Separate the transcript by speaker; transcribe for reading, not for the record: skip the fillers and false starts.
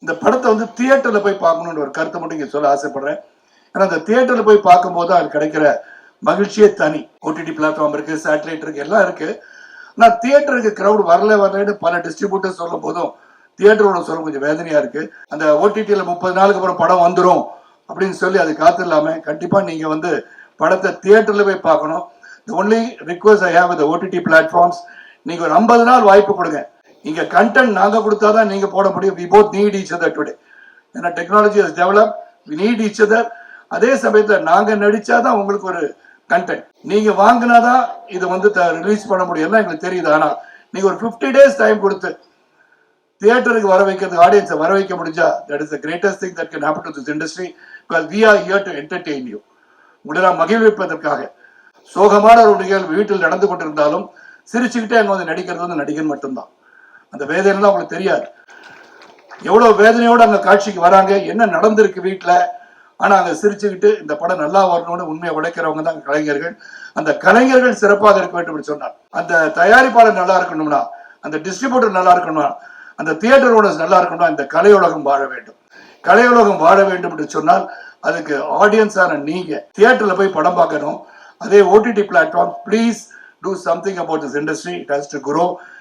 Speaker 1: இந்த படத்தை வந்து தியேட்டர்ல போய் பார்க்கணும்னு ஒரு கருத்தை மட்டும் இங்க சொல்ல ஆசைப்படுறேன். ஏன்னா அந்த தியேட்டர்ல போய் பார்க்கும்போது அது கிடைக்கிற மகிழ்ச்சியே தனி. ஓடிடி பிளாட்ஃபார்ம் இருக்கு, சேட்டலைட் இருக்கு, எல்லாம் இருக்கு. ஆனால் தியேட்டருக்கு கிரௌட் வரலன்னு பல டிஸ்ட்ரிபியூட்டர் சொல்லும் போதும் தியேட்டரோட சொல்ல கொஞ்சம் வேதனையா இருக்கு. அந்த ஓடிடியில் 30 நாளுக்கு அப்புறம் படம் வந்துடும் அப்படின்னு சொல்லி அது காத்து இல்லாம கண்டிப்பா நீங்க வந்து படத்தை தியேட்டர்ல போய் பார்க்கணும். The only request I have with the OTT platforms, நீங்க ஒரு 50 நாள் வாய்ப்பு கொடுங்க. இங்க கண்டென்ட் நாங்க கொடுத்தாதான் நீங்க போட முடியும். We both need each other today. ஏன்னா technology has developed, we need each other. அதே சமயத்தில் நாங்க நடிச்சாதான் உங்களுக்கு ஒரு கண்டென்ட். நீங்க வாங்கினாதான் இதை வந்து ரிலீஸ் பண்ண முடியும் எங்களுக்கு தெரியுது. ஆனா நீங்க ஒரு 50 days டைம் கொடுத்து தியேட்டருக்கு வர வைக்கிறதுக்கு ஆடியன்ஸை வர வைக்க முடிஞ்சா that is the greatest thing that can happen to this industry, because we are here to entertain you. உங்களை நான் மகிழ்விப்பதற்காக. சோகமான ஒரு நிகழ்வு வீட்டில் நடந்து கொண்டிருந்தாலும் சிரிச்சுக்கிட்டே அங்க வந்து நடிக்கிறது வந்து நடிகன் மட்டும்தான். அந்த வேதனைலாம் உங்களுக்கு தெரியாது. எவ்வளவு வேதனையோடு அங்க காட்சிக்கு வராங்க, என்ன நடந்திருக்கு வீட்டுல. ஆனா அங்க சிரிச்சுக்கிட்டு இந்த படம் நல்லா வரணும்னு உண்மையை உழைக்கிறவங்க தான் கலைஞர்கள். அந்த கலைஞர்கள் சிறப்பாக இருக்க வேண்டும் என்று சொன்னார். அந்த தயாரிப்பாளர் நல்லா இருக்கணும்னா, அந்த டிஸ்ட்ரிபியூட்டர் நல்லா இருக்கணும்னா, அந்த தியேட்டர் ஓனர்ஸ் நல்லா இருக்கணும்னா இந்த கலையுலகம் வாழ வேண்டும். கலையுலகம் வாழ வேண்டும் என்று சொன்னால் அதுக்கு ஆடியன்ஸான நீங்க தியேட்டர்ல போய் படம் பார்க்கணும். அதே OTT platform, please do something about this industry. It has to grow.